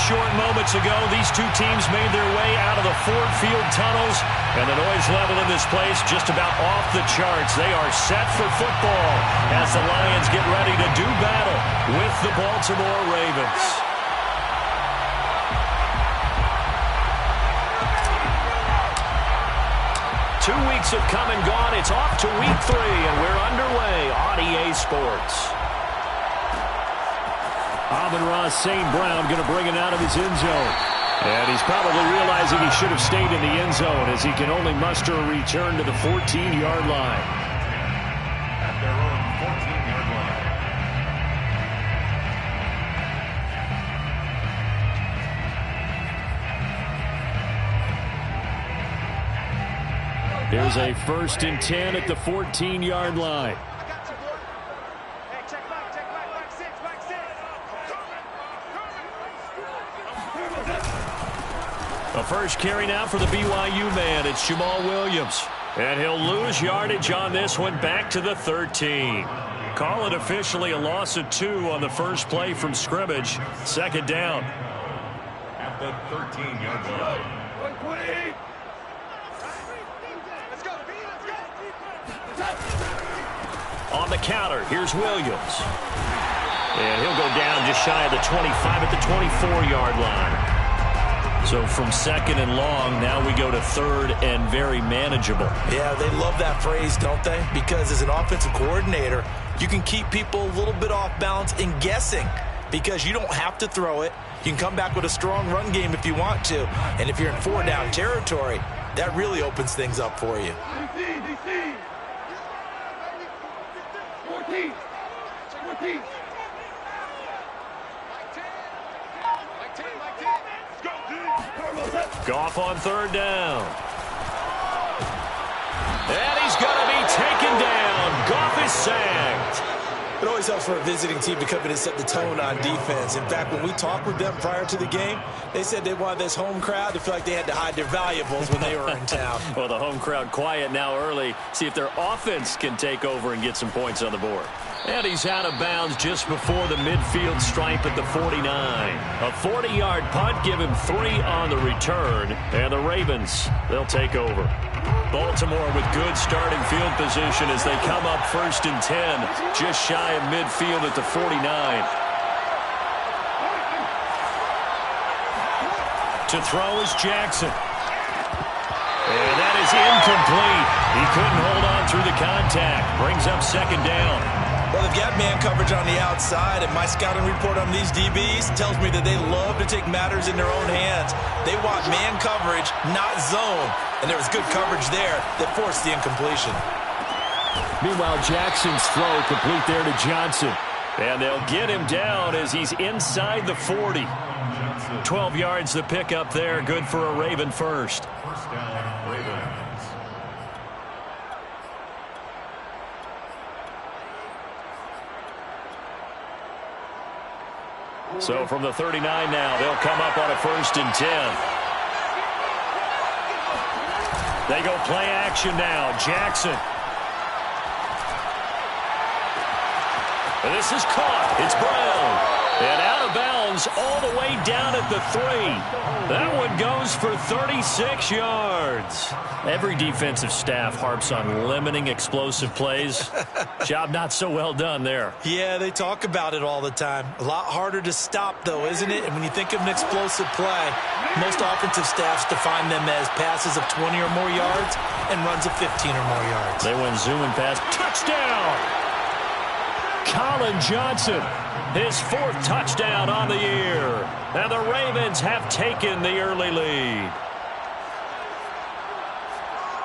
short moments ago, these two teams made their way out of the Ford Field tunnels, and the noise level in this place just about off the charts. They are set for football as the Lions get ready to do battle with the Baltimore Ravens. Two weeks have come and gone. It's off to week 3, and we're underway on EA Sports. Amon-Ra St. Brown going to bring it out of his end zone. And he's probably realizing he should have stayed in the end zone as he can only muster a return to the 14-yard line. At their own 14-yard line. Here's a 1st and 10 at the 14-yard line. A first carry now for the BYU man. It's Jamal Williams. And he'll lose yardage on this one back to the 13. Call it officially a loss of 2 on the first play from scrimmage. 2nd down. At the 13-yard line. On the counter, here's Williams. And he'll go down just shy of the 25 at the 24-yard line. So from 2nd and long, now we go to 3rd and very manageable. Yeah, they love that phrase, don't they? Because as an offensive coordinator, you can keep people a little bit off balance and guessing because you don't have to throw it. You can come back with a strong run game if you want to. And if you're in 4-down territory, that really opens things up for you. DC. 14. 14. Goff on 3rd down. And he's going to be taken down. Goff is sacked. It always helps for a visiting team to come in and set the tone on defense. In fact, when we talked with them prior to the game, they said they wanted this home crowd to feel like they had to hide their valuables when they were in town. Well, the home crowd quiet now early. See if their offense can take over and get some points on the board. And he's out of bounds just before the midfield stripe at the 49. A 40-yard punt, give him 3 on the return. And the Ravens, they'll take over. Baltimore with good starting field position as they come up 1st and 10, just shy of midfield at the 49. To throw is Jackson. And that is incomplete. He couldn't hold on through the contact. Brings up 2nd down. Well, they've got man coverage on the outside, and my scouting report on these DBs tells me that they love to take matters in their own hands. They want man coverage, not zone. And there was good coverage there that forced the incompletion. Meanwhile, Jackson's throw complete there to Johnson. And they'll get him down as he's inside the 40. 12 yards the pick up there. Good for a Raven first. 1st down, Ravens. So from the 39 now, they'll come up on a 1st and 10. They go play action now. Jackson. And this is caught. It's Brown. And out of bounds all the way down at the 3. That one goes for 36 yards. Every defensive staff harps on limiting explosive plays. Job not so well done there. Yeah, they talk about it all the time. A lot harder to stop, though, isn't it? And when you think of an explosive play, most offensive staffs define them as passes of 20 or more yards and runs of 15 or more yards. They went zoom and pass. Touchdown! Colin Johnson, his 4th touchdown on the year. And the Ravens have taken the early lead.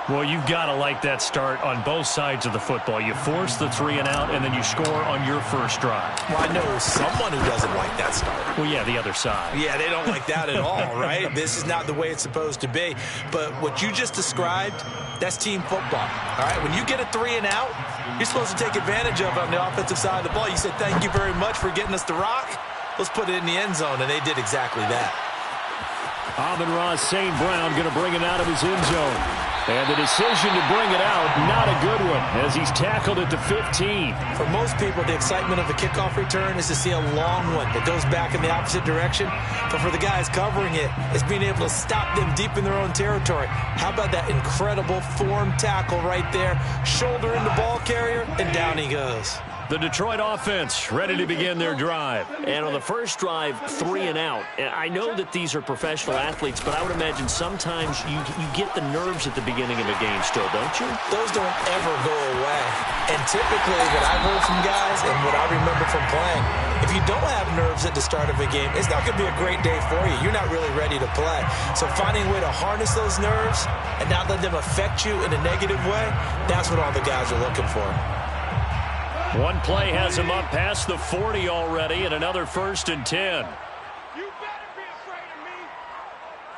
Well, you've got to like that start on both sides of the football. You force the 3 and out, and then you score on your first drive. Well, I know someone who doesn't like that start. Well, yeah, the other side. Yeah, they don't like that at all, right? This is not the way it's supposed to be. But what you just described, that's team football, all right? When you get a 3 and out, you're supposed to take advantage of it on the offensive side of the ball. You said, thank you very much for getting us the rock. Let's put it in the end zone, and they did exactly that. Amon-Ra St. Brown going to bring it out of his end zone. And the decision to bring it out, not a good one, as he's tackled at the 15. For most people, the excitement of the kickoff return is to see a long one that goes back in the opposite direction. But for the guys covering it, it's being able to stop them deep in their own territory. How about that incredible form tackle right there? Shoulder in the ball carrier, and down he goes. The Detroit offense ready to begin their drive. And on the first drive, 3 and out. And I know that these are professional athletes, but I would imagine sometimes you get the nerves at the beginning of a game still, don't you? Those don't ever go away. And typically what I've heard from guys and what I remember from playing, if you don't have nerves at the start of a game, it's not going to be a great day for you. You're not really ready to play. So finding a way to harness those nerves and not let them affect you in a negative way, that's what all the guys are looking for. One play has him up past the 40 already, and another 1st and 10. You better be afraid of me.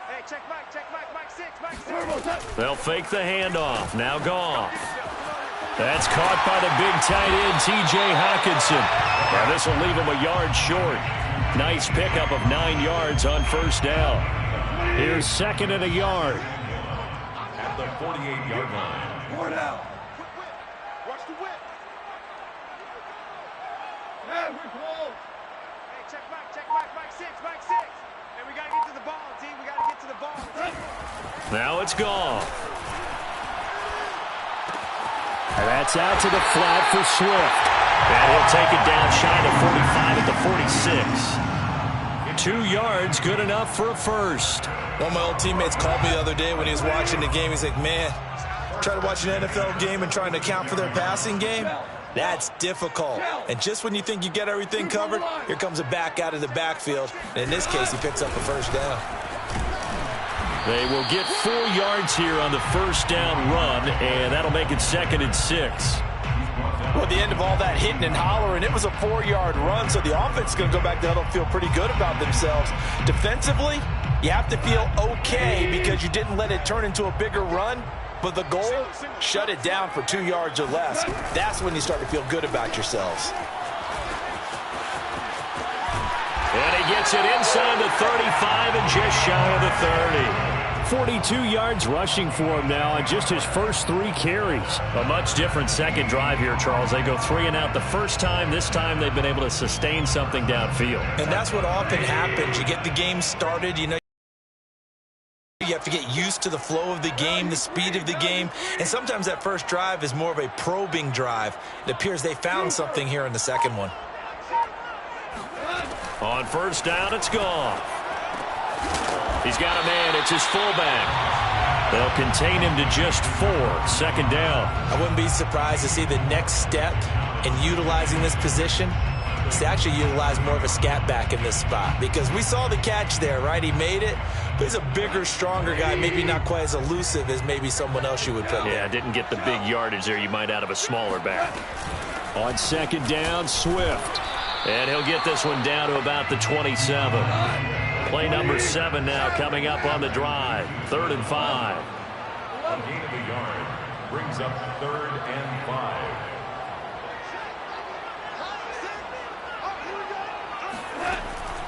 Hey, check Mike 6. They'll fake the handoff. Now Goff. That's caught by the big tight end, T.J. Hockenson. Now this will leave him a yard short. Nice pickup of 9 yards on 1st down. Here's 2nd and a yard. At the 48-yard line. 4 down. Watch the whip. Hey, we're close. Hey, check Mike 6. Hey, we got to get to the ball, team. We got to get to the ball. Now it's Goff. And that's out to the flat for Swift. And he'll take it down shy of 45 at the 46. 2 yards, good enough for a first. One of my old teammates called me the other day when he was watching the game. He's like, man, trying to watch an NFL game and trying to account for their passing game, that's difficult. And just when you think you get everything covered, here comes a back out of the backfield. And in this case, he picks up a 1st down. They will get 4 yards here on the 1st down run, and that'll make it 2nd and 6. Well, at the end of all that hitting and hollering, it was a 4-yard run, so the offense is going to go back there and feel pretty good about themselves. Defensively, you have to feel okay because you didn't let it turn into a bigger run, but the goal, shut it down for 2 yards or less. That's when you start to feel good about yourselves. And he gets it inside the 35 and just shy of the 30. 42 yards rushing for him now on just his first 3 carries. A much different second drive here, Charles. They go 3 and out the first time. This time they've been able to sustain something downfield. And that's what often happens. You get the game started, you know, you have to get used to the flow of the game, the speed of the game. And sometimes that first drive is more of a probing drive. It appears they found something here in the second one. On 1st down, it's Goff. He's got a man. It's his fullback. They'll contain him to just 4. 2nd down. I wouldn't be surprised to see the next step in utilizing this position is to actually utilize more of a scat back in this spot, because we saw the catch there, right? He made it, but he's a bigger, stronger guy, maybe not quite as elusive as maybe someone else you would put there. Yeah, didn't get the big yardage there you might out of a smaller back. On 2nd down, Swift. And he'll get this one down to about the 27. Play number 7 now coming up on the drive. 3rd and 5. A gain of a yard brings up 3rd and 5.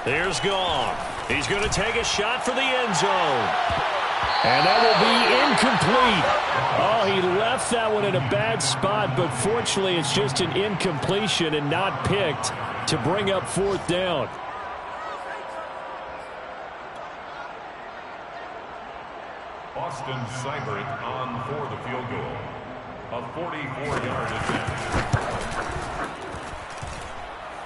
Here's Goff. He's going to take a shot for the end zone. And that will be incomplete. Oh, he left that one in a bad spot, but fortunately it's just an incompletion and not picked to bring up 4th down. Austin Seibert on for the field goal. A 44-yard attempt.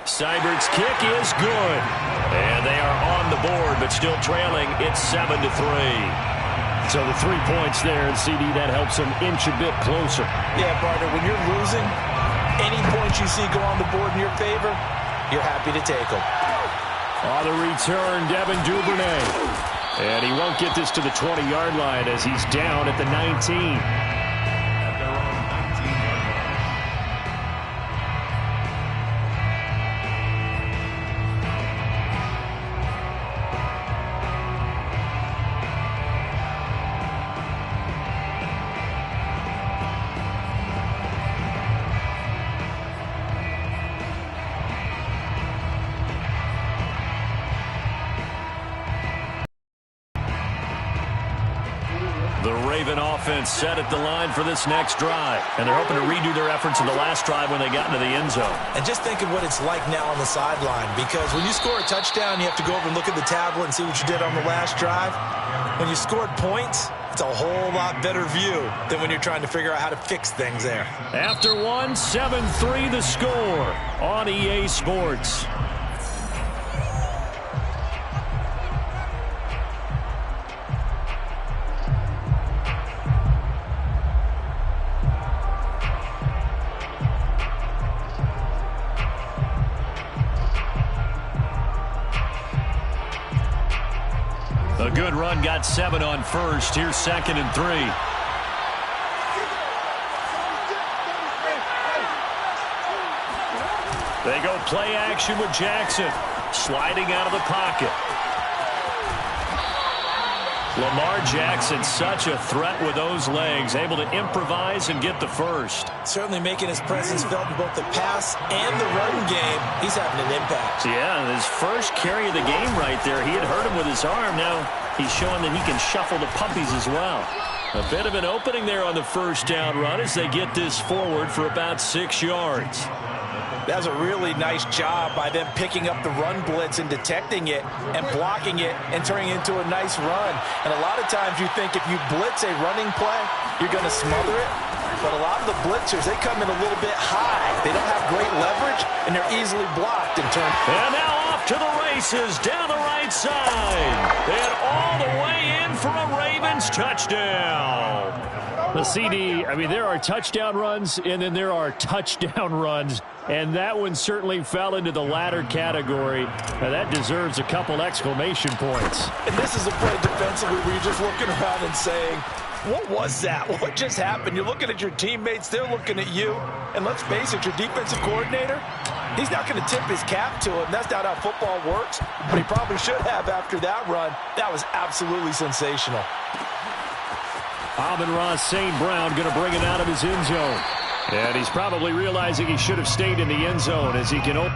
Seibert's kick is good. And they are on the board, but still trailing. It's 7-3. So the 3 points there, and CD, that helps them inch a bit closer. Yeah, partner, when you're losing, any points you see go on the board in your favor, you're happy to take them. On the return, Devin Duvernay. And he won't get this to the 20-yard line as he's down at the 19. The Raven offense set at the line for this next drive. And they're hoping to redo their efforts in the last drive when they got into the end zone. And just think of what it's like now on the sideline, because when you score a touchdown, you have to go over and look at the tablet and see what you did on the last drive. When you scored points, it's a whole lot better view than when you're trying to figure out how to fix things there. After one, 7-3 the score on EA Sports. A good run, got 7 on first. Here's 2nd and 3. They go play action with Jackson. Sliding out of the pocket. Lamar Jackson, such a threat with those legs. Able to improvise and get the first. Certainly making his presence felt in both the pass and the run game. He's having an impact. Yeah, his first carry of the game right there. He had hurt him with his arm. Now he's showing that he can shuffle the puppies as well. A bit of an opening there on the first down run as they get this forward for about 6 yards. That was a really nice job by them picking up the run blitz and detecting it and blocking it and turning it into a nice run. And a lot of times you think if you blitz a running play, you're going to smother it. But a lot of the blitzers, they come in a little bit high. They don't have great leverage, and they're easily blocked and turned. And now off to the races down the right side. And all the way in for a Ravens touchdown. The CD, I mean, there are touchdown runs, and then there are touchdown runs. And that one certainly fell into the latter category. Now, that deserves a couple exclamation points. And this is a play defensively where you're just looking around and saying, what was that? What just happened? You're looking at your teammates. They're looking at you. And let's face it, your defensive coordinator, he's not going to tip his cap to him. That's not how football works. But he probably should have after that run. That was absolutely sensational. Amon-Ra St. Brown going to bring it out of his end zone. And he's probably realizing he should have stayed in the end zone as he can open.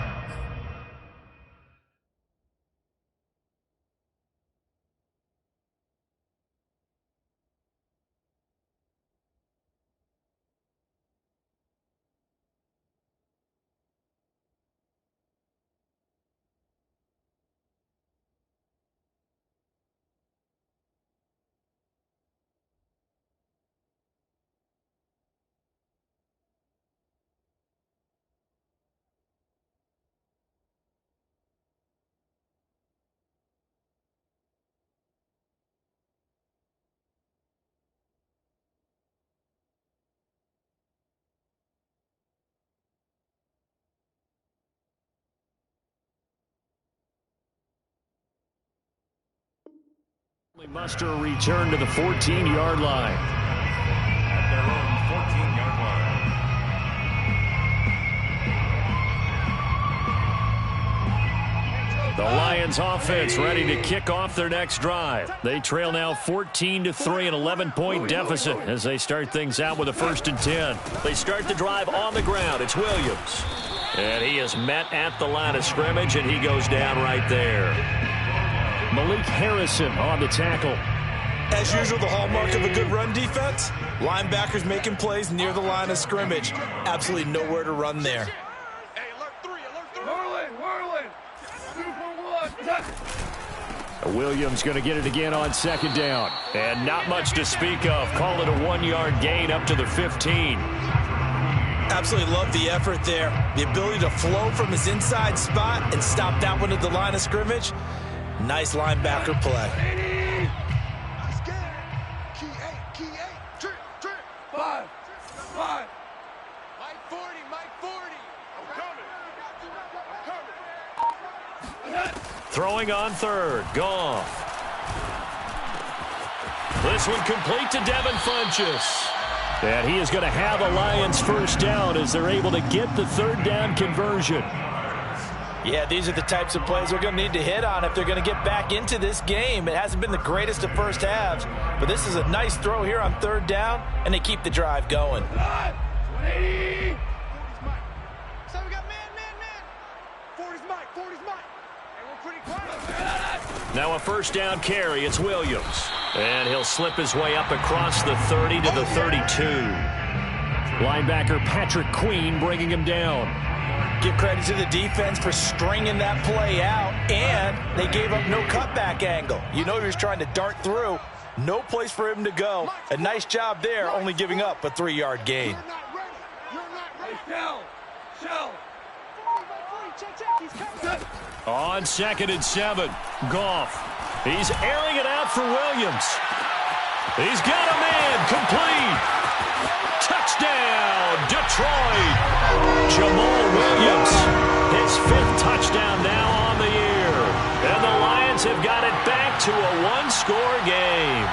Muster a return to the 14-yard line. At their own 14-yard line. The Lions offense ready to kick off their next drive. They trail now 14-3, an 11-point deficit as they start things out with a 1st and 10. They start the drive on the ground. It's Williams. And he is met at the line of scrimmage, and he goes down right there. Malik Harrison on the tackle. As usual, the hallmark of a good run defense, linebackers making plays near the line of scrimmage. Absolutely nowhere to run there. Hey, alert 3, alert 3. Whirling. 2 for 1. Williams going to get it again on 2nd down. And not much to speak of. Call it a 1-yard gain up to the 15. Absolutely love the effort there. The ability to flow from his inside spot and stop that one at the line of scrimmage. Nice linebacker play. Key 8. Trip. 5. Mike 40. I'm coming. Throwing on 3rd. Goff. This one complete to Devin Funchess. And he is going to have a Lions 1st down as they're able to get the 3rd down conversion. Yeah, these are the types of plays they're going to need to hit on if they're going to get back into this game. It hasn't been the greatest of first halves, but this is a nice throw here on 3rd down, and they keep the drive going. 180. 40's Mike. So we got man. 40's Mike. And we're pretty quiet. Now a 1st down carry. It's Williams. And he'll slip his way up across the 30 to the 32. Linebacker Patrick Queen bringing him down. Give credit to the defense for stringing that play out, and they gave up no cutback angle. You know he was trying to dart through. No place for him to go. A nice job there, only giving up a 3-yard gain. On 2nd and 7, Goff. He's airing it out for Williams. He's got a man, complete. Touchdown, Detroit. Jamal Williams, his 5th touchdown now on the year. And the Lions have got it back to a 1-score game.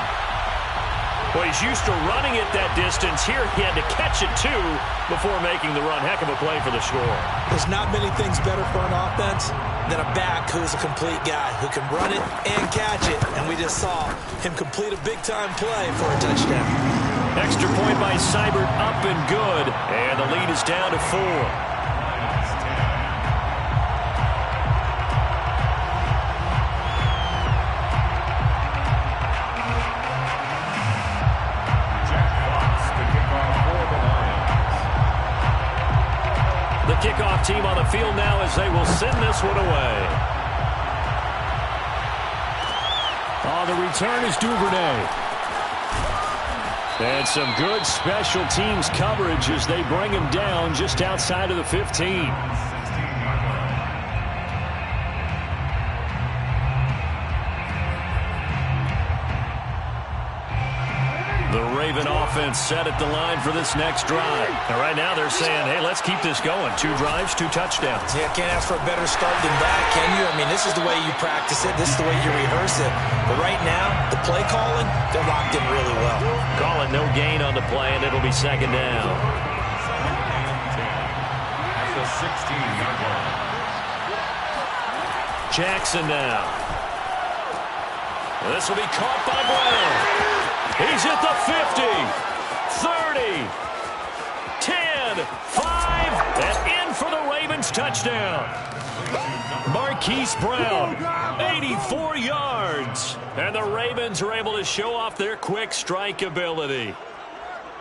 Well, he's used to running it that distance. Here he had to catch it, too, before making the run. Heck of a play for the score. There's not many things better for an offense than a back who's a complete guy who can run it and catch it. And we just saw him complete a big-time play for a touchdown. Extra point by Seibert, up and good. And the lead is down to 4. The kickoff team on the field now as they will send this one away. The return is Duvernay. And some good special teams coverage as they bring him down just outside of the 15. The Raven offense set at the line for this next drive. And right now they're saying, hey, let's keep this going. 2 drives, 2 touchdowns. Yeah, can't ask for a better start than that, can you? I mean, this is the way you practice it. This is the way you rehearse it. But right now, the play calling, they're locked in really well. Calling no gain on the play, and it'll be 2nd down. At the 16-yard line. Jackson now. This will be caught by Brown. He's at the 50, 30, 10, 5, and in for the Ravens touchdown. Marquise Brown, 84 yards. And the Ravens are able to show off their quick strike ability.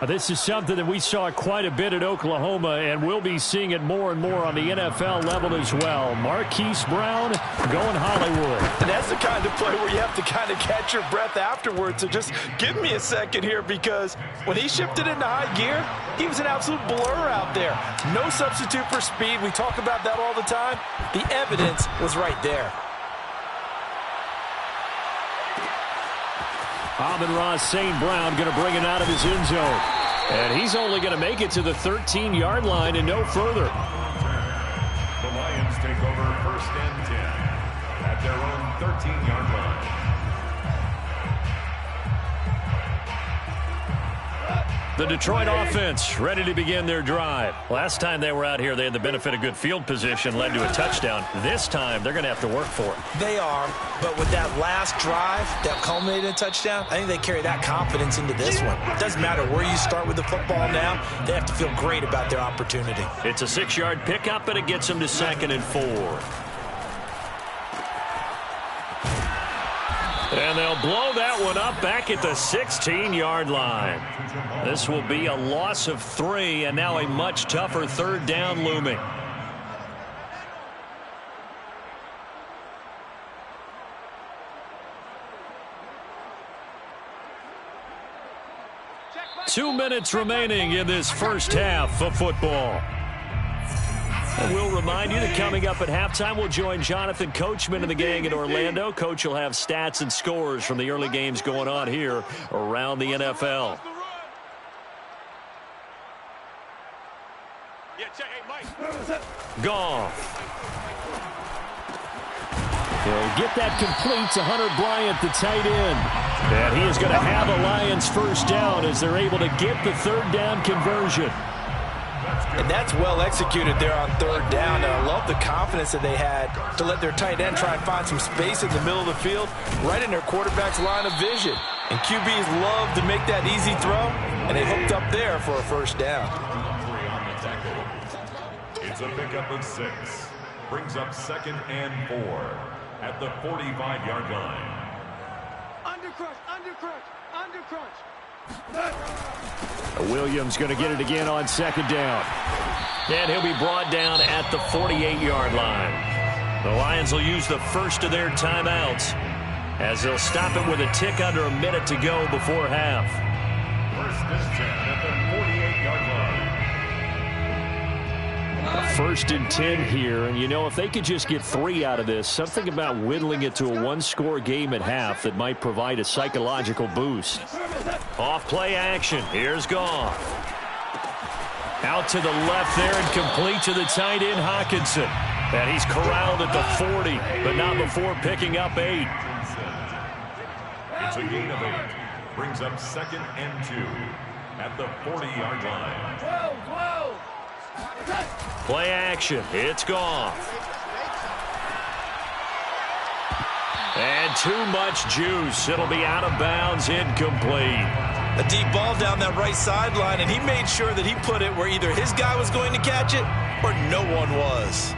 This is something that we saw quite a bit at Oklahoma, and we'll be seeing it more and more on the NFL level as well. Marquise Brown going Hollywood. And that's the kind of play where you have to kind of catch your breath afterwards. So just give me a second here, because when he shifted into high gear, he was an absolute blur out there. No substitute for speed. We talk about that all the time. The evidence was right there. Amon-Ra St. Brown going to bring it out of his end zone. And he's only going to make it to the 13-yard line and no further. The Lions take over 1st and 10 at their own 13-yard line. The Detroit offense ready to begin their drive. Last time they were out here, they had the benefit of good field position, led to a touchdown. This time, they're going to have to work for it. They are, but with that last drive that culminated in a touchdown, I think they carry that confidence into this one. It doesn't matter where you start with the football now. They have to feel great about their opportunity. It's a 6-yard pickup, and it gets them to 2nd and 4. And they'll blow that one up back at the 16-yard line. This will be a loss of 3, and now a much tougher 3rd down looming. Two minutes remaining in this first half of football. And we'll remind you that coming up at halftime, we'll join Jonathan Coachman and the gang in Orlando. Coach will have stats and scores from the early games going on here around the NFL. Goff. He'll get that complete to Hunter Bryant, the tight end. And he is going to have a Lions first down as they're able to get the 3rd down conversion. And that's well executed there on 3rd down. And I love the confidence that they had to let their tight end try and find some space in the middle of the field, right in their quarterback's line of vision. And QBs love to make that easy throw, and they hooked up there for a first down. It's a pickup of 6. Brings up 2nd and 4 at the 45-yard line. Williams going to get it again on second down. And he'll be brought down at the 48-yard line. The Lions will use the first of their timeouts as they'll stop it with a tick under a minute to go before half. First and 10 at the 48-yard line. First and 10 here, and you know, if they could just get 3 out of this, something about whittling it to a one-score game at half that might provide a psychological boost. Off play action. Here's Goff. Out to the left there and complete to the tight end, Hockenson. And he's corralled at the 40, but not before picking up 8. It's a gain of 8. Brings up 2nd and 2 at the 40-yard line. Play action. It's Goff. And too much juice. It'll be out of bounds, incomplete. A deep ball down that right sideline, and he made sure that he put it where either his guy was going to catch it or no one was.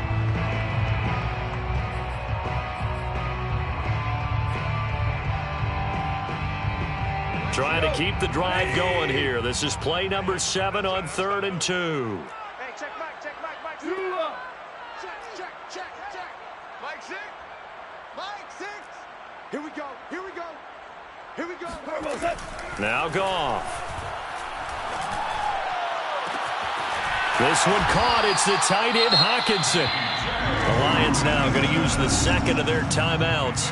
Trying to keep the drive going here. This is play number 7 on 3rd and 2. Hey, check Mike, Mike 6. Check. Mike 6. Mike 6. Here we go. Now Goff. This one caught. It's the tight end, Hockenson. The Lions now going to use the second of their timeouts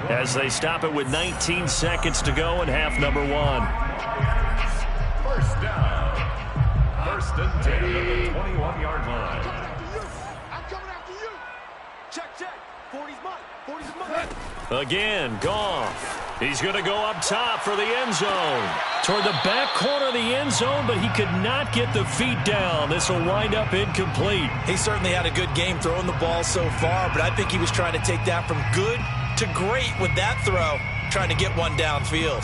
as they stop it with 19 seconds to go in half number 1. First down. First and 10 at the 21-yard line. I'm coming after you. Check. 40's mine. Again, Goff. He's going to go up top for the end zone. Toward the back corner of the end zone, but he could not get the feet down. This will wind up incomplete. He certainly had a good game throwing the ball so far, but I think he was trying to take that from good to great with that throw, trying to get one downfield.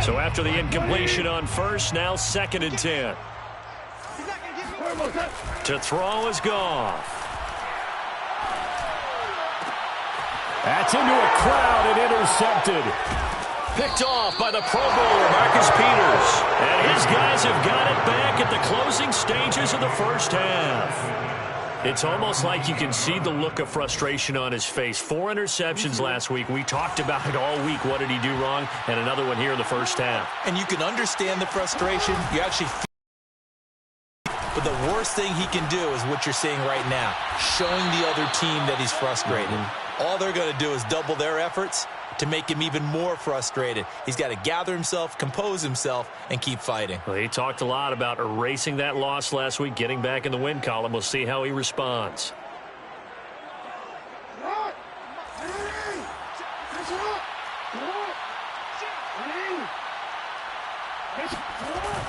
So after the incompletion on first, now 2nd and 10. To throw is Goff. That's into a crowd and intercepted. Picked off by the Pro Bowler, Marcus Peters. And his guys have got it back at the closing stages of the first half. It's almost like you can see the look of frustration on his face. 4 interceptions last week. We talked about it all week. What did he do wrong? And another one here in the first half. And you can understand the frustration. You actually feel. But the worst thing he can do is what you're seeing right now, showing the other team that he's frustrated. All they're going to do is double their efforts to make him even more frustrated. He's got to gather himself, compose himself, and keep fighting. Well, he talked a lot about erasing that loss last week, getting back in the win column. We'll see how he responds.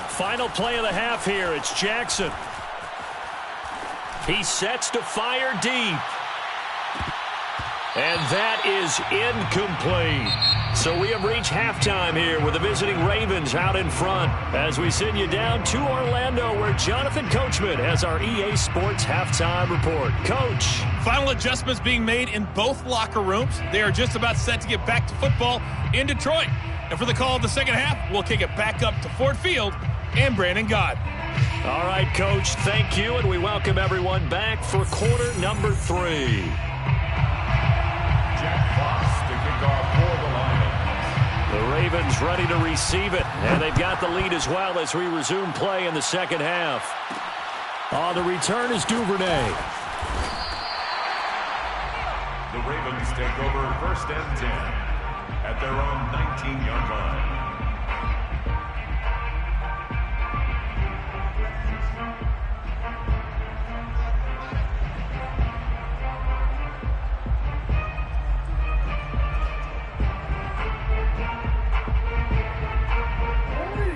Final play of the half here. It's Jackson. He sets to fire deep. And that is incomplete. So we have reached halftime here with the visiting Ravens out in front as we send you down to Orlando where Jonathan Coachman has our EA Sports halftime report. Coach. Final adjustments being made in both locker rooms. They are just about set to get back to football in Detroit. And for the call of the second half, we'll kick it back up to Ford Field and Brandon Gott. All right, Coach, thank you, and we welcome everyone back for quarter number 3. To kick off for the Lions. The Ravens ready to receive it, and they've got the lead as well as we resume play in the second half. On the return is Duvernay. The Ravens take over first and 10 at their own 19-yard line.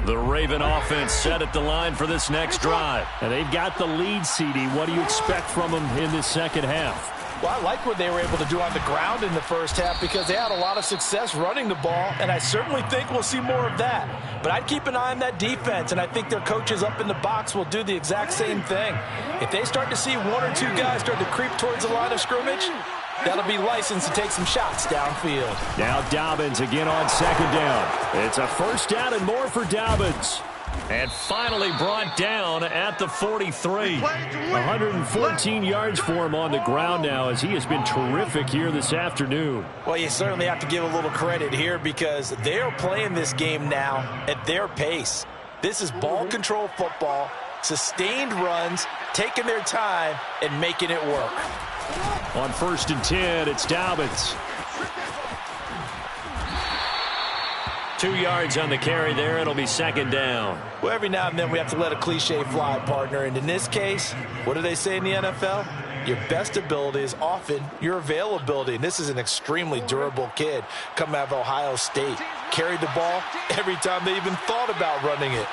The Raven offense set at the line for this next drive. And they've got the lead, CD. What do you expect from them in this second half? Well, I like what they were able to do on the ground in the first half because they had a lot of success running the ball, and I certainly think we'll see more of that. But I'd keep an eye on that defense, and I think their coaches up in the box will do the exact same thing. If they start to see one or two guys start to creep towards the line of scrimmage, that'll be licensed to take some shots downfield. Now Dobbins again on second down. It's a first down and more for Dobbins. And finally brought down at the 43. 114 yards for him on the ground now as he has been terrific here this afternoon. Well, you certainly have to give a little credit here because they're playing this game now at their pace. This is ball control football, sustained runs, taking their time, and making it work. On 1st and 10, it's Dobbins. 2 yards on the carry there. It'll be second down. Well, every now and then we have to let a cliche fly, partner. And in this case, what do they say in the NFL? Your best ability is often your availability. And this is an extremely durable kid coming out of Ohio State. Carried the ball every time they even thought about running it.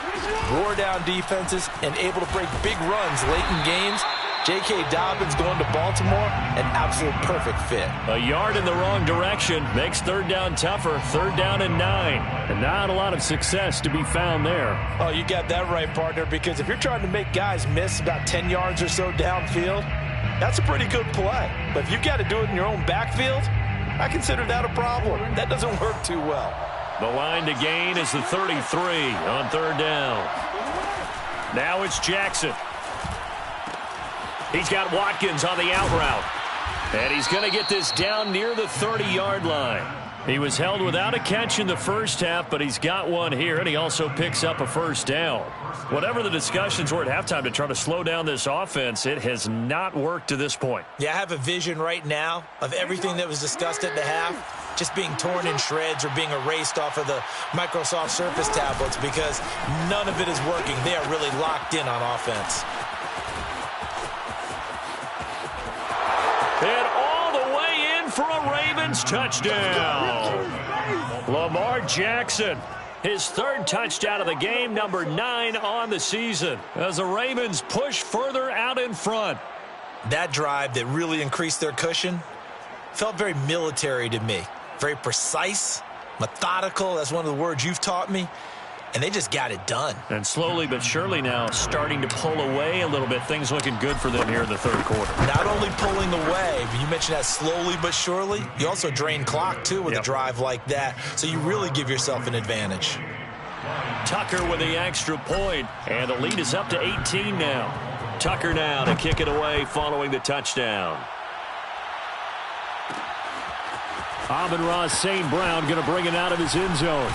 Wore down defenses and able to break big runs late in games. J.K. Dobbins going to Baltimore, an absolute perfect fit. A yard in the wrong direction makes third down tougher. 3rd down and 9. And not a lot of success to be found there. Oh, you got that right, partner, because if you're trying to make guys miss about 10 yards or so downfield, that's a pretty good play. But if you've got to do it in your own backfield, I consider that a problem. That doesn't work too well. The line to gain is the 33 on 3rd down. Now it's Jackson. He's got Watkins on the out route. And he's going to get this down near the 30-yard line. He was held without a catch in the first half, but he's got one here, and he also picks up a first down. Whatever the discussions were at halftime to try to slow down this offense, it has not worked to this point. Yeah, I have a vision right now of everything that was discussed at the half just being torn in shreds or being erased off of the Microsoft Surface tablets because none of it is working. They are really locked in on offense. And all the way in for a Ravens touchdown. Lamar Jackson, his 3rd touchdown of the game, number 9 on the season, as the Ravens push further out in front. That drive that really increased their cushion felt very military to me. Very precise, methodical. That's one of the words you've taught me. And they just got it done. And slowly but surely now starting to pull away a little bit. Things looking good for them here in the 3rd quarter. Not only pulling away, but you mentioned that slowly but surely. You also drain clock, too, with a drive like that. So you really give yourself an advantage. Tucker with the extra point, and the lead is up to 18 now. Tucker now to kick it away following the touchdown. Amon-Ra St. Brown going to bring it out of his end zone.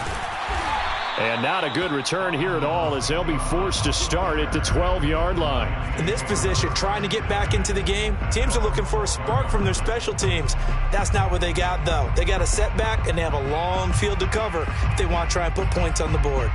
And not a good return here at all as they'll be forced to start at the 12-yard line. In this position, trying to get back into the game, teams are looking for a spark from their special teams. That's not what they got, though. They got a setback, and they have a long field to cover if they want to try and put points on the board.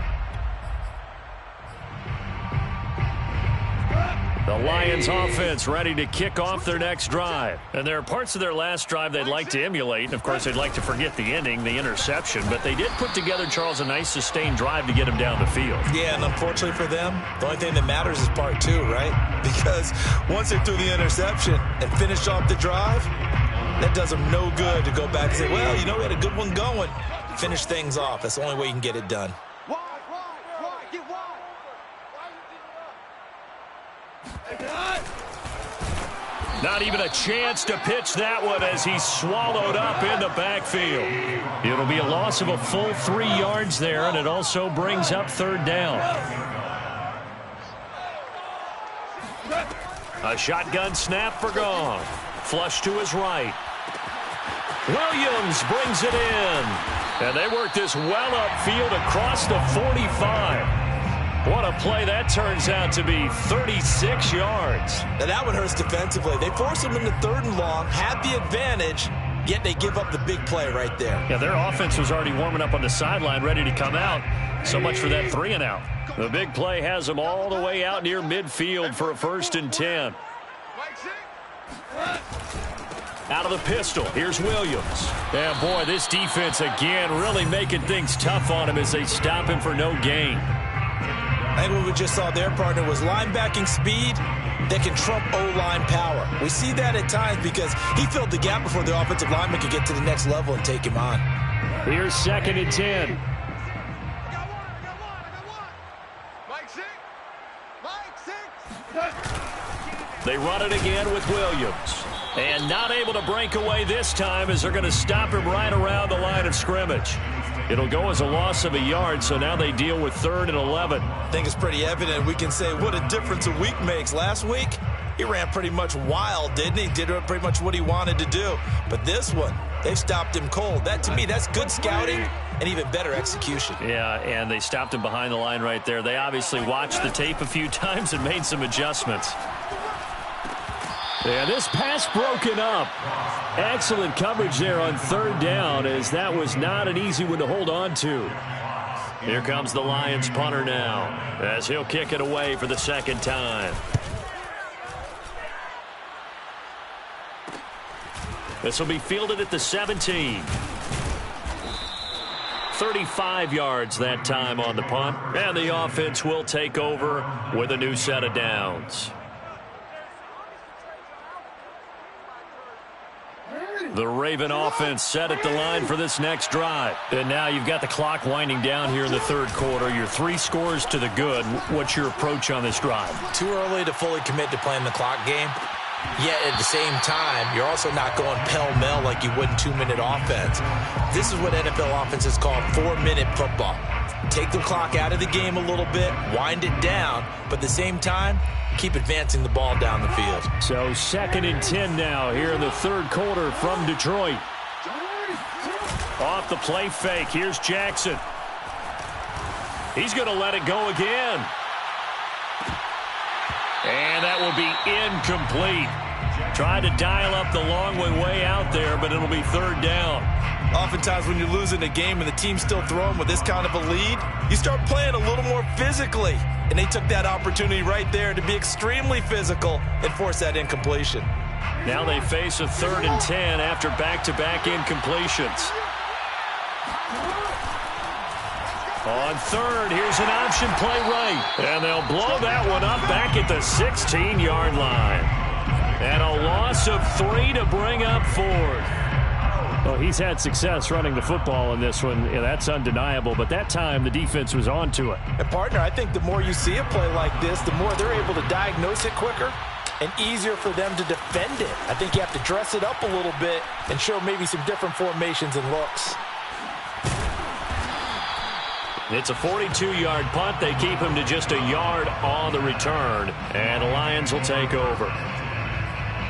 The Lions offense ready to kick off their next drive. And there are parts of their last drive they'd like to emulate. Of course, they'd like to forget the ending, the interception. But they did put together, Charles, a nice sustained drive to get him down the field. Yeah, and unfortunately for them, the only thing that matters is part 2, right? Because once they threw the interception and finished off the drive, that does them no good to go back and say, well, you know, we had a good one going. Finish things off. That's the only way you can get it done. Not even a chance to pitch that one as he's swallowed up in the backfield. It'll be a loss of a full 3 yards there, and it also brings up 3rd down. A shotgun snap for Gong. Flush to his right. Williams brings it in. And they work this well upfield across the 45. What a play that turns out to be, 36 yards. Now that one hurts defensively. They force them into 3rd and long, had the advantage, yet they give up the big play right there. Yeah, their offense was already warming up on the sideline, ready to come out. So much for that 3 and out. The big play has them all the way out near midfield for a 1st and 10. Out of the pistol, here's Williams. And boy, this defense again really making things tough on him as they stop him for no gain. I think what we just saw their partner was linebacking speed that can trump O-line power. We see that at times because he filled the gap before the offensive lineman could get to the next level and take him on. Here's 2nd and 10. They run it again with Williams. And not able to break away this time as they're going to stop him right around the line of scrimmage. It'll go as a loss of a yard, so now they deal with 3rd and 11. I think it's pretty evident. We can say what a difference a week makes. Last week, he ran pretty much wild, didn't he? Did pretty much what he wanted to do. But this one, they've stopped him cold. That, to me, that's good scouting and even better execution. Yeah, and they stopped him behind the line right there. They obviously watched the tape a few times and made some adjustments. Yeah, this pass broken up. Excellent coverage there on 3rd down, as that was not an easy one to hold on to. Here comes the Lions punter now, as he'll kick it away for the 2nd time. This will be fielded at the 17. 35 yards that time on the punt, and the offense will take over with a new set of downs. The Raven offense set at the line for this next drive. And now you've got the clock winding down here in the 3rd quarter. You're 3 scores to the good. What's your approach on this drive? Too early to fully commit to playing the clock game. Yet at the same time, you're also not going pell-mell like you would in 2-minute offense. This is what NFL offenses call 4-minute football. Take the clock out of the game a little bit, wind it down, but at the same time, keep advancing the ball down the field. So 2nd and 10 now here in the 3rd quarter from Detroit. Off the play fake, here's Jackson. He's going to let it go again. And that will be incomplete. Tried to dial up the long one way out there, but it'll be 3rd down. Oftentimes when you're losing a game and the team's still throwing with this kind of a lead, you start playing a little more physically. And they took that opportunity right there to be extremely physical and force that incompletion. Now they face a 3rd and 10 after back-to-back incompletions. On 3rd, here's an option play right. And they'll blow that one up back at the 16-yard line. And a loss of 3 to bring up 4th. Well, he's had success running the football in this one. Yeah, that's undeniable. But that time, the defense was on to it. And, partner, I think the more you see a play like this, the more they're able to diagnose it quicker and easier for them to defend it. I think you have to dress it up a little bit and show maybe some different formations and looks. It's a 42-yard punt. They keep him to just a yard on the return. And the Lions will take over.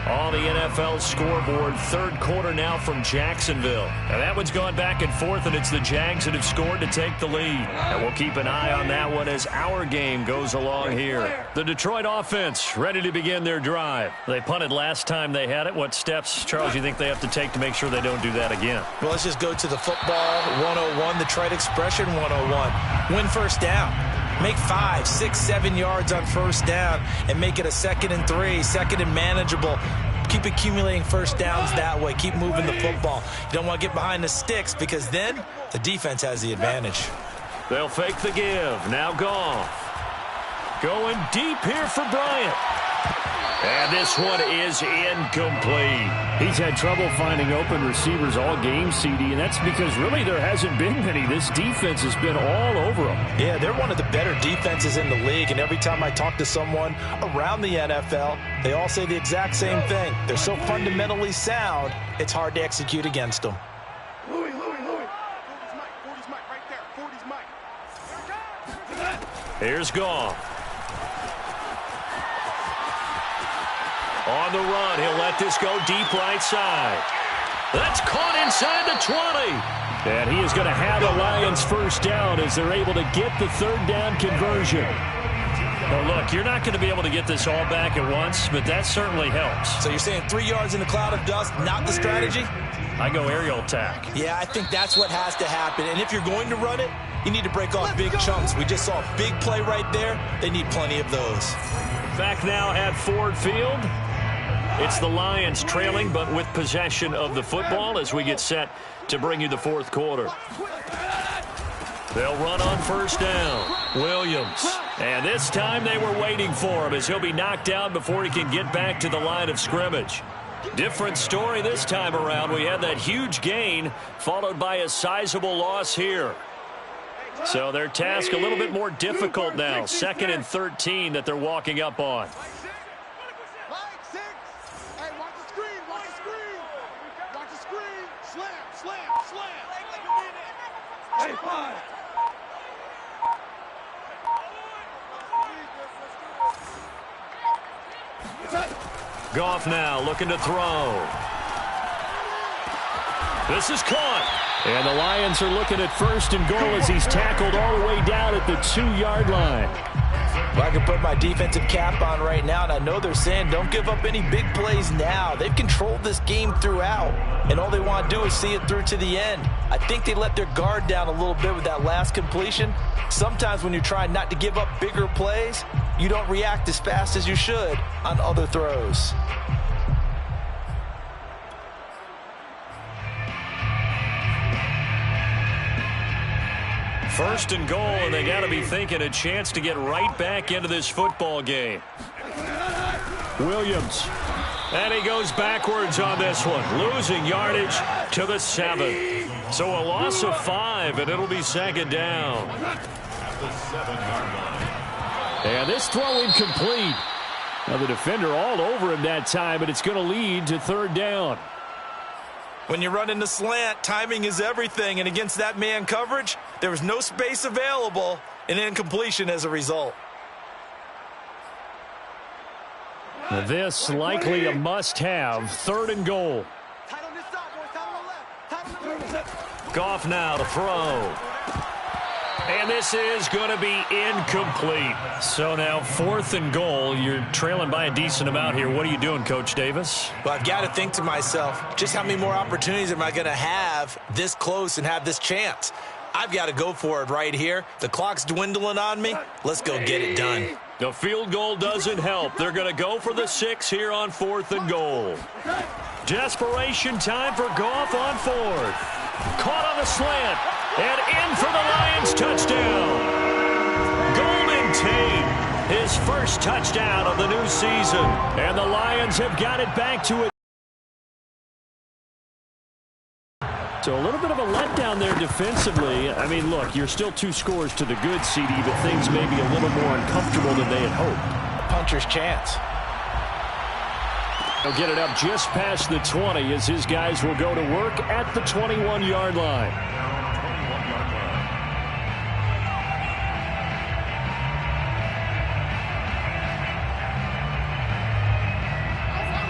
On the NFL scoreboard, 3rd quarter now from Jacksonville. And that one's gone back and forth, and it's the Jags that have scored to take the lead. And we'll keep an eye on that one as our game goes along here. The Detroit offense ready to begin their drive. They punted last time they had it. What steps, Charles, you think they have to take to make sure they don't do that again? Well, let's just go to the football 101, the Detroit expression 101. Win 1st down. Make 5, 6, 7 yards on 1st down and make it a 2nd and 3, 2nd and manageable. Keep accumulating 1st downs that way. Keep moving the football. You don't want to get behind the sticks because then the defense has the advantage. They'll fake the give. Now Goff. Going deep here for Bryant. And this one is incomplete. He's had trouble finding open receivers all game, CD, and that's because really there hasn't been many. This defense has been all over them. Yeah, they're one of the better defenses in the league, and every time I talk to someone around the NFL, they all say the exact same thing. They're so fundamentally sound, it's hard to execute against them. Louis. 40's Mike right there. 40's Mike. Here's Goff. On the run, he'll let this go deep right side. That's caught inside the 20. And he is going to have the Lions 1st down as they're able to get the 3rd down conversion. Well, look, you're not going to be able to get this all back at once, but that certainly helps. So you're saying 3 yards in a cloud of dust, not the strategy? I go aerial attack. Yeah, I think that's what has to happen. And if you're going to run it, you need to break off big chunks. We just saw a big play right there. They need plenty of those. Back now at Ford Field. It's the Lions trailing, but with possession of the football as we get set to bring you the 4th quarter. They'll run on 1st down. Williams And this time they were waiting for him as he'll be knocked down before he can get back to the line of scrimmage. Different story this time around. We had that huge gain followed by a sizable loss here. So their task a little bit more difficult now. 2nd and 13 that they're walking up on. Goff now looking to throw. This is caught. And the Lions are looking at 1st and goal as he's tackled all the way down at the 2-yard line. Well, I can put my defensive cap on right now, and I know they're saying don't give up any big plays now. They've controlled this game throughout, and all they want to do is see it through to the end. I think they let their guard down a little bit with that last completion. Sometimes when you're trying not to give up bigger plays, you don't react as fast as you should on other throws. First and goal, and they got to be thinking a chance to get right back into this football game. Williams. And he goes backwards on this one, losing yardage to the 7. So a loss of 5, and it'll be 2nd down. At the 7-yard line. And this throw incomplete. Now the defender all over him that time, but it's going to lead to 3rd down. When you run in the slant, timing is everything, and against that man coverage, there was no space available, and incompletion as a result. Now this likely a must-have. 3rd and goal. Goff now to throw. And this is going to be incomplete. So now 4th and goal. You're trailing by a decent amount here. What are you doing, Coach Davis? Well, I've got to think to myself, just how many more opportunities am I going to have this close and have this chance? I've got to go for it right here. The clock's dwindling on me. Let's go get it done. The field goal doesn't help. They're going to go for the 6 here on 4th and goal. Desperation time for Goff on 4th. Caught on the slant. And in for the Lions touchdown. Golden Tate, his first touchdown of the new season. And the Lions have got it back to it. So a little bit of a letdown there defensively. I mean, look, you're still 2 scores to the good, CD, but things may be a little more uncomfortable than they had hoped. Puncher's chance. He'll get it up just past the 20 as his guys will go to work at the 21-yard line.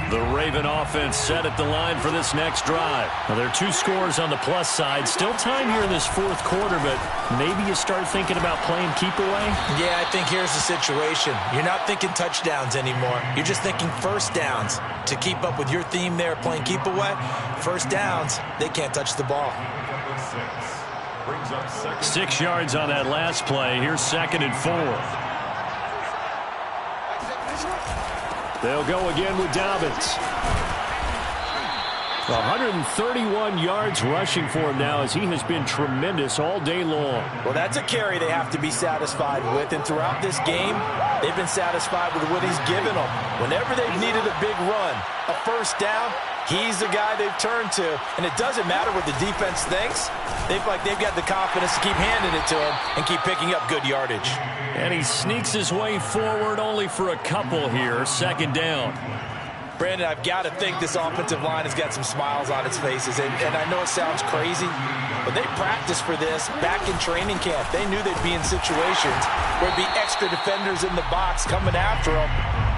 The Raven offense set at the line for this next drive. Now, there are 2 scores on the plus side. Still time here in this 4th quarter, but maybe you start thinking about playing keep away? Yeah, I think here's the situation. You're not thinking touchdowns anymore. You're just thinking first downs. To keep up with your theme there, playing keep away, first downs, they can't touch the ball. 6 yards on that last play. Here's 2nd and 4. They'll go again with Dobbins. 131 yards rushing for him now as he has been tremendous all day long. Well, that's a carry they have to be satisfied with, and throughout this game, they've been satisfied with what he's given them. Whenever they've needed a big run, a first down, he's the guy they've turned to, and it doesn't matter what the defense thinks. They've got the confidence to keep handing it to him and keep picking up good yardage. And he sneaks his way forward only for a couple here. 2nd down. Brandon, I've got to think this offensive line has got some smiles on its faces. And I know it sounds crazy, but they practiced for this back in training camp. They knew they'd be in situations where there'd be extra defenders in the box coming after them,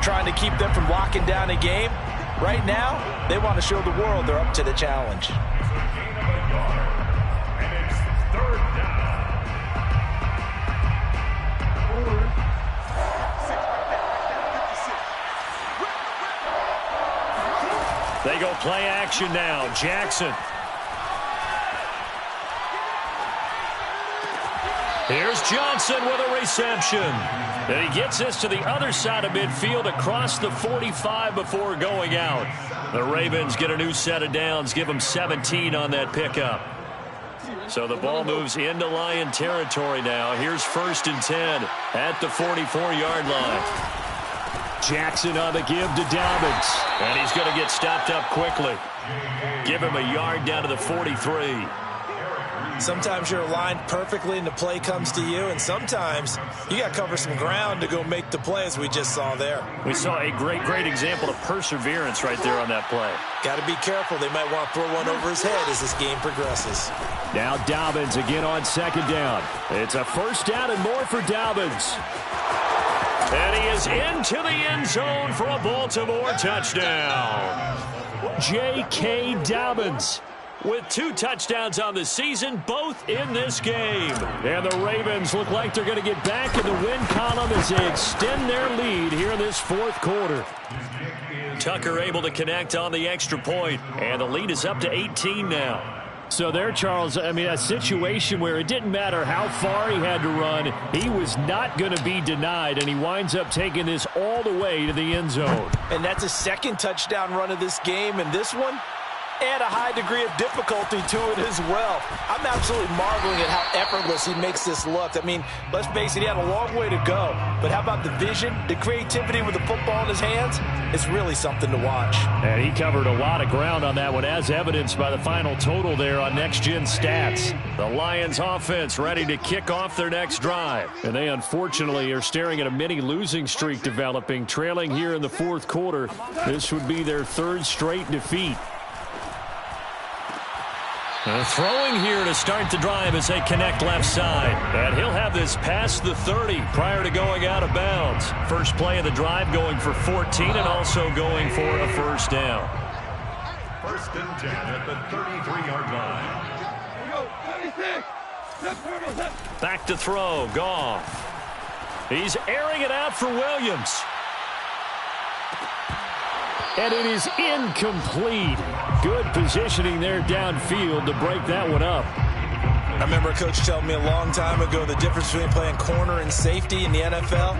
trying to keep them from locking down a game. Right now, they want to show the world they're up to the challenge. And it's 3rd down. They go play action now. Jackson. Here's Johnson with a reception. And he gets this to the other side of midfield across the 45 before going out. The Ravens get a new set of downs, give them 17 on that pickup. So the ball moves into Lion territory now. Here's 1st and 10 at the 44-yard line. Jackson on the give to Dobbins. And he's going to get stopped up quickly. Give him a yard down to the 43. Sometimes you're aligned perfectly and the play comes to you, and sometimes you got to cover some ground to go make the play, as we just saw there. We saw a great example of perseverance right there on that play. Got to be careful. They might want to throw one over his head as this game progresses. Now Dobbins again on 2nd down. It's a 1st down and more for Dobbins. And he is into the end zone for a Baltimore touchdown. J.K. Dobbins with 2 touchdowns on the season, both in this game. And the Ravens look like they're going to get back in the win column as they extend their lead here in this 4th quarter. Tucker able to connect on the extra point, and the lead is up to 18 now. So there, Charles, I mean, a situation where it didn't matter how far he had to run, he was not going to be denied, and he winds up taking this all the way to the end zone. And that's a 2nd touchdown run of this game, and this one, add a high degree of difficulty to it as well. I'm absolutely marveling at how effortless he makes this look. I mean, let's face it, he had a long way to go. But how about the vision, the creativity with the football in his hands? It's really something to watch. And he covered a lot of ground on that one, as evidenced by the final total there on Next Gen Stats. The Lions offense ready to kick off their next drive. And they unfortunately are staring at a mini losing streak developing, trailing here in the 4th quarter. This would be their 3rd straight defeat. Throwing here to start the drive as they connect left side. And he'll have this past the 30 prior to going out of bounds. First play of the drive going for 14 and also going for a 1st down. 1st and 10 at the 33-yard line. Back to throw. Goff. He's airing it out for Williams. And it is incomplete. Good positioning there downfield to break that one up. I remember a coach telling me a long time ago the difference between playing corner and safety in the NFL.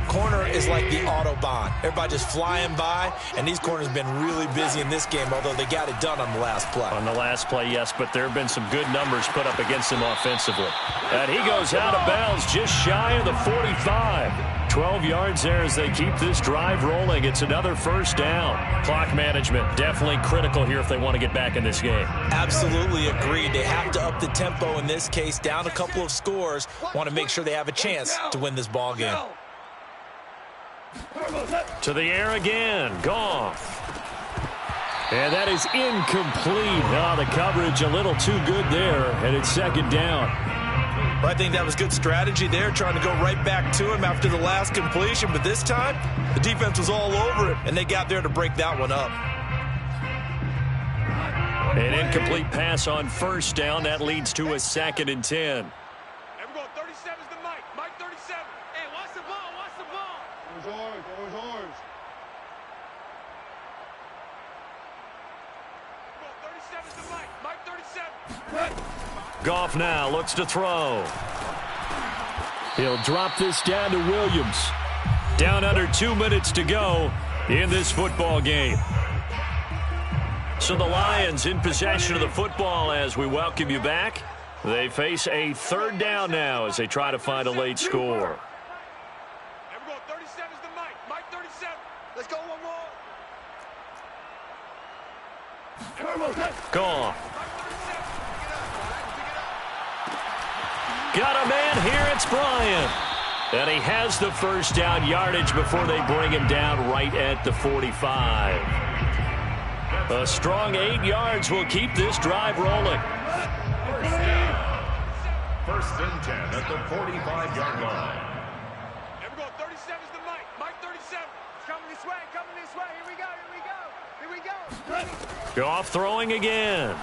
Corner is like the Autobahn. Everybody just flying by, and these corners have been really busy in this game, although they got it done on the last play. On the last play, yes, but there have been some good numbers put up against him offensively. And he goes out of bounds just shy of the 45. 12 yards there as they keep this drive rolling. It's another 1st down. Clock management definitely critical here if they want to get back in this game. Absolutely agreed. They have to up the tempo in this case, down a couple of scores. Want to make sure they have a chance to win this ball game. To the air again. Goff. And that is incomplete. Oh, the coverage a little too good there, and it's 2nd down. Well, I think that was good strategy there, trying to go right back to him after the last completion. But this time, the defense was all over it, and they got there to break that one up. An incomplete pass on 1st down. That leads to a 2nd and 10. There we go. 37 is the Mike. Mike 37. Hey, watch the ball. Watch the ball. It was ours. It was ours. 37 is the Mike. Mike 37. Goff now looks to throw. He'll drop this down to Williams. Down under 2 minutes to go in this football game. So the Lions in possession of the football as we welcome you back. They face a 3rd down now as they try to find a late score. There we go. 37 is the Mike. Mike 37. Let's go one more. Goff. Got a man here. It's Bryant. And he has the 1st down yardage before they bring him down right at the 45. A strong 8 yards will keep this drive rolling. 1st and 10 at the 45-yard line. There we go. 37 is the Mike. Mike 37. It's coming this way. Coming this way. Here we go. Here we go. Here we go. Goff throwing again.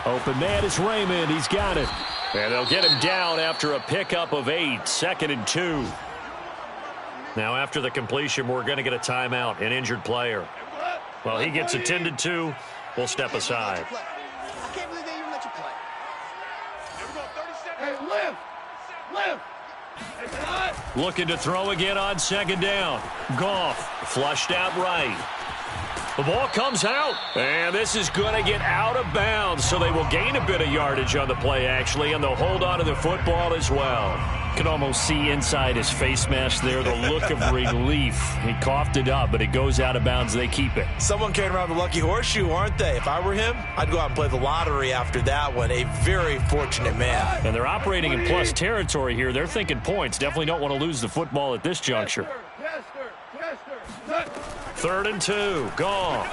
Open man is Raymond. He's got it. And they'll get him down after a pickup of 8. 2nd and 2. Now after the completion, we're going to get a timeout, an injured player. Well, he gets attended to. We'll step aside. I can't believe they even let you play. There we go. 37. Hey, lift. Looking to throw again on 2nd down. Goff flushed out right. The ball comes out, and this is going to get out of bounds, so they will gain a bit of yardage on the play, actually, and they'll hold on to the football as well. Can almost see inside his face mask there the look of relief. He coughed it up, but it goes out of bounds. They keep it. Someone carrying around the lucky horseshoe, aren't they? If I were him, I'd go out and play the lottery after that one. A very fortunate man. And they're operating in plus territory here. They're thinking points. Definitely don't want to lose the football at this juncture. 3rd and 2. Gone.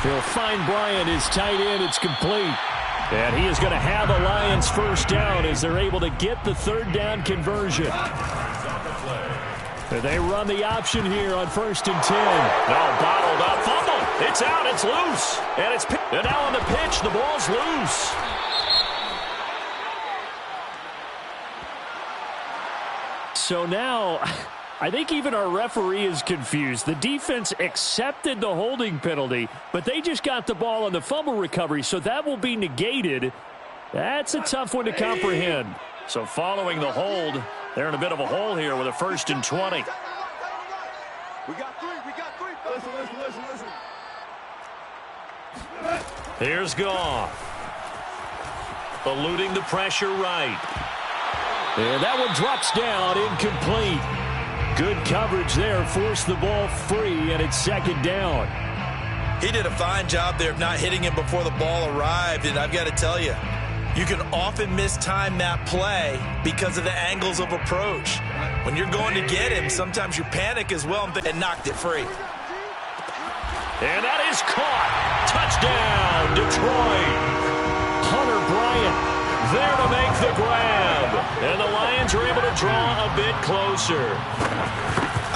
He'll find Bryant, his tight end. It's complete. And he is going to have a Lions first down as they're able to get the 3rd down conversion. And they run the option here on 1st and 10. No, bottled up. Fumble. It's out. It's loose. And now on the pitch, the ball's loose. So now, I think even our referee is confused. The defense accepted the holding penalty, but they just got the ball on the fumble recovery, so that will be negated. That's a tough one to comprehend. So following the hold, they're in a bit of a hole here with a 1st and 20. We got three. Listen. Here's Goff. Eluding the pressure right. And that one drops down, incomplete. Good coverage there, forced the ball free, and it's 2nd down. He did a fine job there of not hitting him before the ball arrived, and I've got to tell you, you can often mistime that play because of the angles of approach. When you're going to get him, sometimes you panic as well and knocked it free. And that is caught. Touchdown, Detroit. Hunter Bryant there to make the grab. And the Lions are able to draw a bit closer.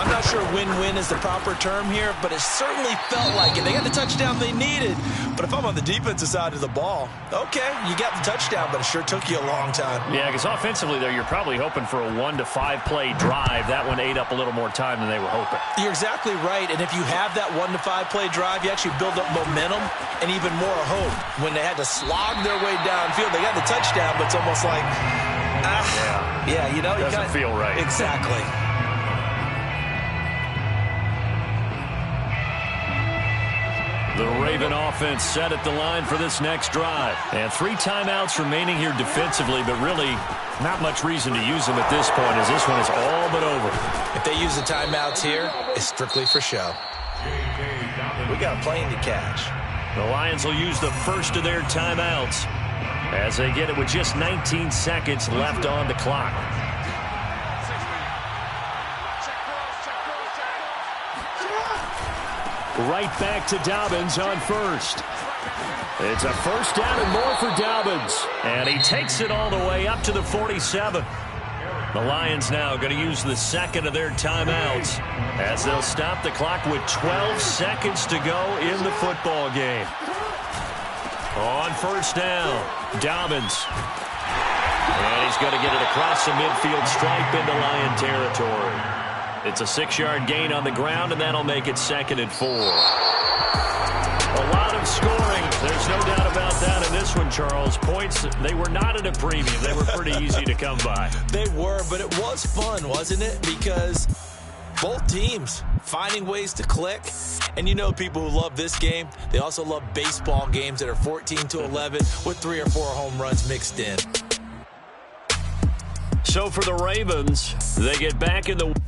I'm not sure win-win is the proper term here, but it certainly felt like it. They got the touchdown they needed. But if I'm on the defensive side of the ball, okay, you got the touchdown, but it sure took you a long time. Yeah, because offensively there, you're probably hoping for a 1 to 5 play drive. That one ate up a little more time than they were hoping. You're exactly right. And if you have that 1 to 5 play drive, you actually build up momentum and even more hope. When they had to slog their way downfield, they got the touchdown, but it's almost like, yeah, you know, doesn't feel right. Exactly. The Raven offense set at the line for this next drive. And 3 timeouts remaining here defensively, but really not much reason to use them at this point as this one is all but over. If they use the timeouts here, it's strictly for show. We got a plane to catch. The Lions will use the first of their timeouts as they get it with just 19 seconds left on the clock. Right back to Dobbins on 1st. It's a 1st down and more for Dobbins. And he takes it all the way up to the 47. The Lions now going to use the 2nd of their timeouts as they'll stop the clock with 12 seconds to go in the football game. On 1st down, Dobbins. And he's going to get it across the midfield stripe into Lion territory. It's a 6-yard gain on the ground, and that'll make it 2nd and 4. A lot of scoring. There's no doubt about that in this one, Charles. Points, they were not at a premium. They were pretty easy to come by. They were, but it was fun, wasn't it? Because both teams finding ways to click. And you know people who love this game, they also love baseball games that are 14-11 with 3 or 4 home runs mixed in. So for the Ravens, they get back in the